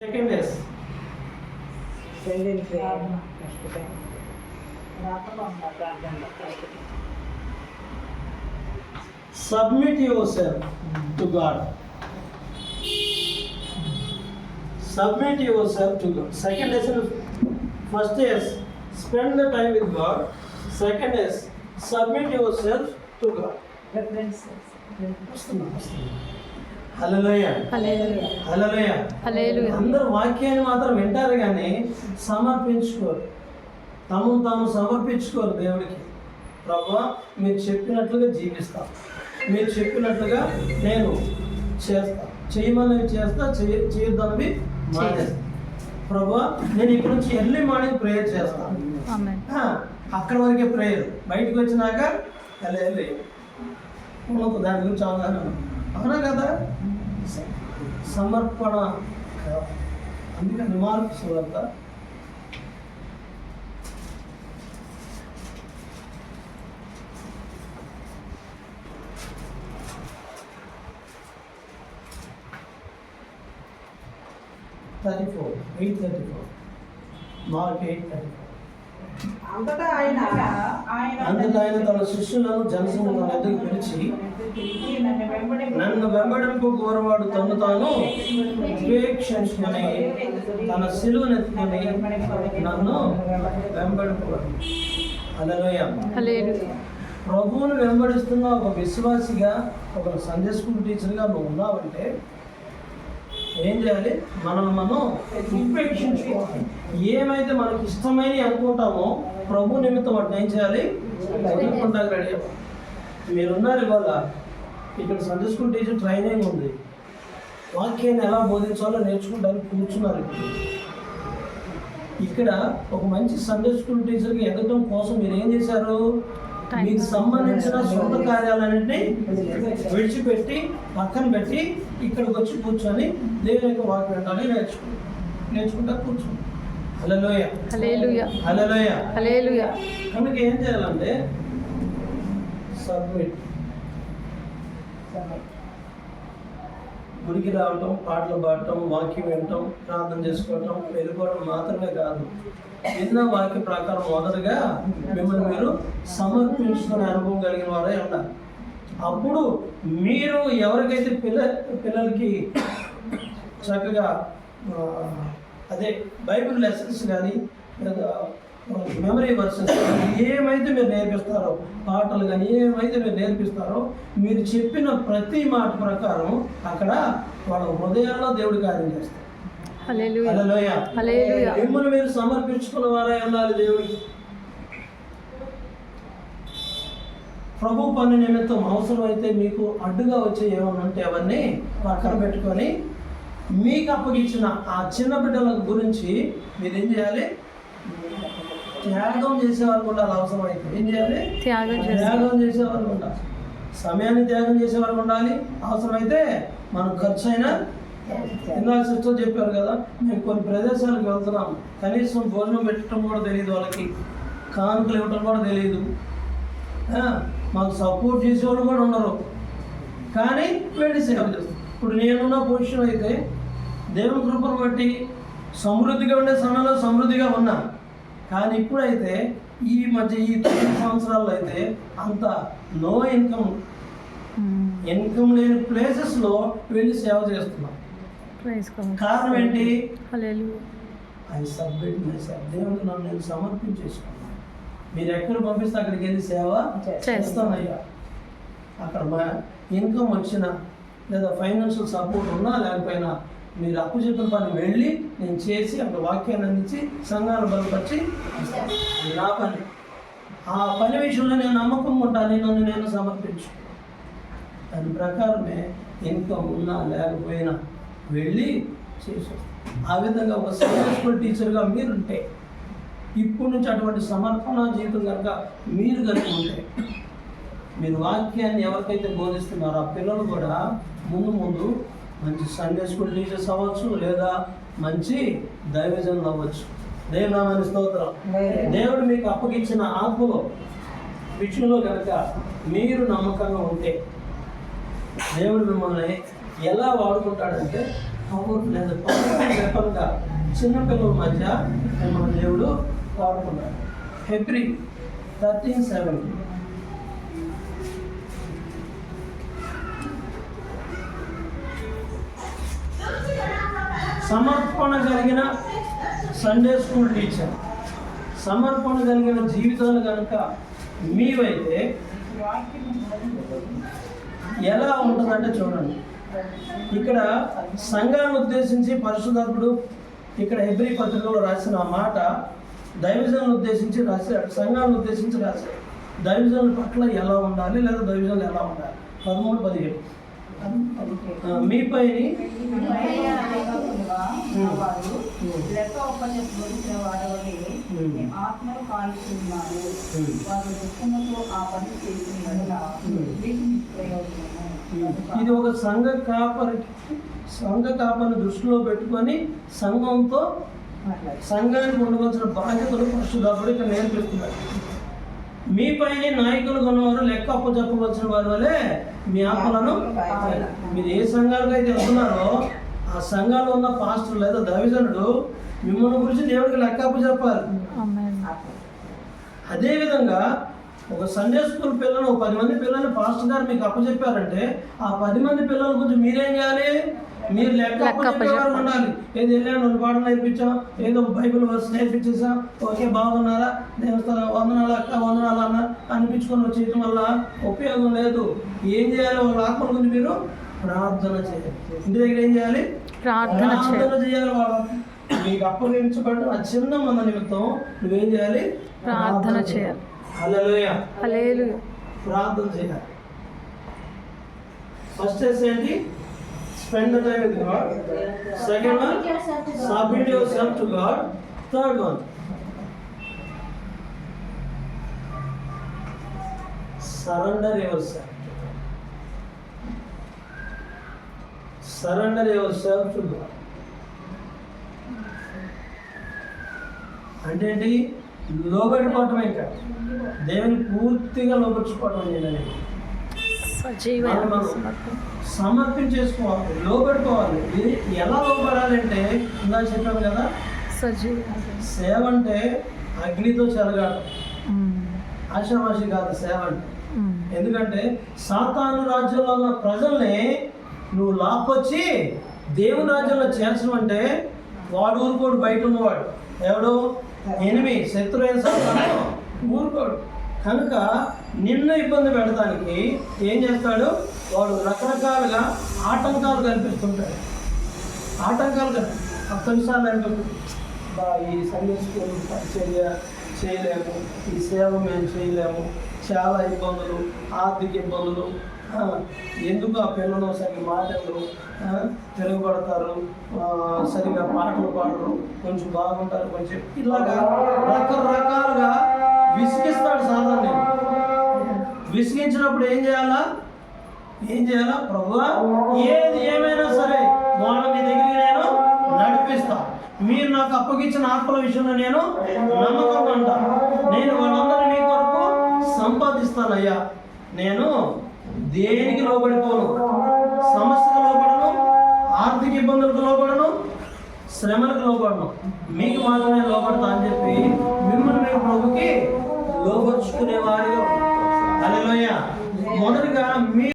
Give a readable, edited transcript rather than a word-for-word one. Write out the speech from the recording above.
Second is submit yourself to God. Submit yourself to God. Second lesson, first is spend the time with God. Second is submit yourself to God. హల్లెలూయా హల్లెలూయా హల్లెలూయా. అందరూ వాక్యాన్ని మాత్రం వింటారు కానీ సమర్పించుకోరు, తాము సమర్పించుకోరు దేవుడికి. ప్రభువా మీరు చెప్పినట్లుగా జీవిస్తాం, మీరు చెప్పినట్లుగా నేను చేస్తా, చేయమన్నవి చేస్తా, చేయొద్దన్నవి మానేస్తా. ప్రభువా నేను ఇక్కడ నుంచి ఎర్లీ మార్నింగ్ ప్రేయర్ చేస్తాను, అక్కడ వరకే ప్రేయర్, బయటకు వచ్చినాక వెళ్ళి దాని గురించి అవగాహన. అవునా కదా? సమర్పణ. అందుకని మార్పు సువార్త మార్క్ 8:34. అంతటా ఆయన తన శిష్యులను జనసమూహం ఎదుగు పిలిచి, నన్ను వెంబడింపు కోరవాడు తను తాను ఉపేక్షించుకొని తన సిలువనెత్తుకొని నన్ను వెంబడింపవాడు. హల్లెలూయా. ప్రభువును వెంబడిస్తున్న ఒక విశ్వాసిగా, ఒక సండే స్కూల్ టీచర్గా నువ్వు ఉన్నావంటే ఏం చేయాలి? మనం ఉపేక్షించుకోవాలి. ఏమైతే మనకి ఇష్టమైన అనుకుంటామో ప్రభు నిమిత్తం వాటిని ఏం చేయాలి? వదులుకుంటానికి రెడీ అవ్వాలి. మీరున్నారు ఇవాళ ఇక్కడ సండే స్కూల్ టీచర్ ట్రైనింగ్ ఉంది, వాక్యాన్ని ఎలా బోధించాలో నేర్చుకుంటానికి కూర్చున్నారు. ఇక్కడ ఒక మంచి సండే స్కూల్ టీచర్కి ఎదగడం కోసం మీరు ఏం చేశారు? మీకు సంబంధించిన సొంత కార్యాలన్నింటినీ విడిచిపెట్టి పక్కన పెట్టి ఇక్కడికి వచ్చి కూర్చొని దేవుని యొక్క వాక్యం వింటాన్ని నేర్చుకుంటా కూర్చోండి. హల్లెలూయా హల్లెలూయా హల్లెలూయా హల్లెలూయా. కనుక ఏం చేయాలంటే సబ్మిట్. గుడికి రావటం, పాటలు పాడటం, వాక్యం వినటం, ప్రార్థన చేసుకోవటం, వెళ్ళిపోవడం మాత్రమే కాదు. విన్న వాక్య ప్రకారం మొదటగా మిమ్మల్ని మీరు సమర్పించుకునే అనుభవం కలిగిన వారే ఉండాలి. అప్పుడు మీరు ఎవరికైతే పిల్లలకి చక్కగా అదే బైబిల్ లెసన్స్ కానీ మెమరీ వర్సెస్ ఏమైతే మీరు నేర్పిస్తారో, పాటలు కానీ ఏమైతే మీరు నేర్పిస్తారో, మీరు చెప్పిన ప్రతి మాట ప్రకారం అక్కడ వాళ్ళ హృదయాల్లో దేవుడి కార్యం చేస్తారు. హల్లెలూయా హల్లెలూయా. మిమ్మల్ని మీరు సమర్పించుకున్న వారే ఉండాలి దేవుడికి. ప్రభు పని నిమిత్తం అవసరమైతే మీకు అడ్డుగా వచ్చే ఏమన్నా ఉంటే అవన్నీ పక్కన పెట్టుకొని మీకు అప్పగించిన ఆ చిన్న బిడ్డల గురించి మీరు ఏం చేయాలి? త్యాగం చేసేవాళ్ళు ఉండాలి. అవసరమైతే ఏం చేయాలి? త్యాగం చేసేవాళ్ళు ఉండాలి, సమయాన్ని త్యాగం చేసేవాళ్ళు ఉండాలి. అవసరమైతే మనం ఖర్చు అయినా. ఇందాక సిస్టర్ చెప్పారు కదా, మేము కొన్ని ప్రదేశాలకు వెళ్తున్నాం, కనీసం భోజనం పెట్టడం కూడా తెలియదు వాళ్ళకి, కానుకలు ఇవ్వటం కూడా తెలియదు, మాకు సపోర్ట్ చేసేవాళ్ళు కూడా ఉండరు, కానీ వెళ్ళి సేవ చేస్తాం. ఇప్పుడు నేనున్న పొజిషన్ అయితే దేవుని కృపను బట్టి సమృద్ధిగా ఉండే సమయంలో సమృద్ధిగా ఉన్నా, కానీ ఇప్పుడైతే ఈ మధ్య ఈ 9 సంవత్సరాల్లో అయితే అంత నో ఇన్కమ్ లేని ప్లేసెస్లో వెళ్ళి సేవ చేస్తున్నాం. కారణం ఏంటి? I submit my self. దేవుడు నన్ను నేను సమర్పించేసుకున్నాను. మీరు ఎక్కడ పంపిస్తే అక్కడికి వెళ్ళి సేవ చేస్తానయ్యా. అక్కడ మా ఇన్కమ్ వచ్చినా లేదా ఫైనాన్షియల్ సపోర్ట్ ఉన్నా లేకపోయినా మీరు అప్పు చెప్పిన పని వెళ్ళి నేను చేసి అక్కడ వాక్యాన్ని అందించి సంఘాన్ని బలపరిచి నా పని. ఆ పని విషయంలో నేను నమ్మకం ఉంటాను, నన్ను నేను సమర్పించు. దాని ప్రకారమే ఇన్కమ్ ఉన్నా లేకపోయినా వెళ్ళి చేసి. ఆ విధంగా ఒక సక్సెస్ఫుల్ టీచర్గా మీరుంటే, ఇప్పటి నుంచి అటువంటి సమర్పణ జీవితం కనుక మీరు కలిగి ఉంటే, మీరు వాక్యాన్ని ఎవరికైతే బోధిస్తున్నారో ఆ పిల్లలు కూడా ముందు మంచి సండే స్కూల్ టీచర్స్ అవ్వచ్చు, లేదా మంచి దైవజనులు అవ్వచ్చు. దేవుని నామానికి స్తోత్రం. దేవుడు మీకు అప్పగించిన ఆత్మలో విషయంలో కనుక మీరు నమ్మకంగా ఉంటే దేవుడు మిమ్మల్ని ఎలా వాడుకుంటాడంటే లేదా పవర్ఫుల్గా చిన్నపిల్లల మధ్య మన దేవుడు వాడుకున్నాడు. హెబ్రీ 13:7. సమర్పణ కలిగిన సండే స్కూల్ టీచర్, సమర్పణ కలిగిన జీవితాలు కనుక మీవైతే ఎలా ఉంటుందంటే చూడండి. ఇక్కడ సంఘాన్ని ఉద్దేశించి పరిశుద్ధాత్ముడు ఇక్కడ హెబ్రీ పత్రికలో రాసిన మాట దైవజనులను ఉద్దేశించి రాశాడు, సంఘాలను ఉద్దేశించి రాశాడు. దైవజనుల పట్ల ఎలా ఉండాలి లేదా దైవజనులు ఎలా ఉండాలి. 13-17 మీపై ఇది ఒక సంఘ కాపరిని దృష్టిలో పెట్టుకొని సంఘానికి ఉండవలసిన బాధ్యతలు పరిశుద్ధాత్ముడు ఇక్కడ నేర్పిస్తున్నాడు. మీపైన నాయకులు కొన్నవారు లెక్క అప్పచెప్పవలసిన వారి వల్లే మీ ఆత్మలను, మీరు ఏ సంఘాలకు అయితే వెళ్తున్నారో ఆ సంఘాలు ఉన్న పాస్టర్ లేదా దైవజనుడు మిమ్మల్ని గురించి దేవుడికి లెక్క అప్పచెప్పాలి. అదేవిధంగా ఒక సండే స్కూల్ పిల్లలు 10 మంది పిల్లల్ని పాస్టర్ గారు మీకు అప్పచెప్పారంటే ఆ 10 మంది పిల్లల గురించి మీరేం చేయాలి? మీరు లెక్క అప్పచెప్పేవారు ఉండాలి. ఏది వెళ్ళాను 2 పాటలు నేర్పించాం, ఏదో బైబిల్ వర్స్ నేర్పించేసాం, ఓకే బాగున్నారా, దేవస్థానం వందనాలు అక్క వందనాలు అన్న అనిపించుకొని వచ్చేయటం వల్ల ఉపయోగం లేదు. ఏం చేయాలి? వాళ్ళ ఆత్మల గురించి మీరు ప్రార్థన చేయాలి. ఇంటి దగ్గర ఏం చేయాలి? ప్రార్థన చేయాలి. వాళ్ళ మీకు అప్పగించబడ్డ ఆ చిన్న మన నిమిత్తం నువ్వేం చేయాలి? ప్రార్థన చేయాలి. హల్లెలూయా, హల్లెలూయా, ప్రార్థన చేయాలి. ఫస్ట్ ఏంటి? Spend the time with God. Second one, submit yourself to God. Third one, surrender yourself. Surrender yourself to God. అంటే ఏంటి? లోబడిపోవటమే. ఇంకా దేవుని పూర్తిగా లోబడిపోవటం ఏంటంటే సమర్పించేసుకోవాలి, లోబడిపోవాలి. ఇది ఎలా లోబడాలంటే ఇందా చెప్పాను కదా, సేవ అంటే అగ్నితో చెలగాటం, ఆశామాషి కాదు సేవ అంటే. ఎందుకంటే సాతాను రాజ్యంలో ఉన్న ప్రజల్ని నువ్వు లాక్కొచ్చి దేవుని రాజ్యంలో చేర్చడం అంటే వాడు ఊరుకోడు. బయట ఉన్నవాడు ఎవడు? ఎనిమి, శత్రువైన సాతాను ఊరుకోడు. కనుక నిన్ను ఇబ్బంది పెడతానికి ఏం చేస్తాడు? వాడు రకరకాలుగా ఆటంకాలు కల్పిస్తుంటాడు. ఆటంకాలు కొన్నిసార్లు అనిపిస్తుంది, ఈ సండే స్కూల్ పరిచర్య చేయలేము, ఈ సేవ మేము చేయలేము, చాలా ఇబ్బందులు, ఆర్థిక ఇబ్బందులు, ఎందుకు ఆ పిల్లలు సరిగ్గా మాటలు తిరగబడతారు, సరిగ్గా పాటలు పాడరు, కొంచెం బాగుంటారు, కొంచెం ఇలాగా రకరకాలుగా విసిగిస్తాడు సాధారణ. విసిగించినప్పుడు ఏం చేయాలా? ప్రభువా ఏది ఏమైనా సరే వాళ్ళ మీ దగ్గరికి నేను నడిపిస్తా, మీరు నాకు అప్పగించిన ఆత్మల విషయంలో నేను నమ్మకంగా ఉంటా, నేను వాళ్ళందరినీ మీ కొరకు సంపాదిస్తానయ్యా, నేను దేనికి లోబడిపోను, సమస్యకు లోబడను, ఆర్థిక ఇబ్బందులకు లోబడను, శ్రమలకు లోబడను, మీకు మాత్రమే లోబడతా అని చెప్పి మిమ్మల్ని మేము ప్రభుకి లోబర్చుకునే వారిగా. హల్లెలూయా. మొదటిగా మీ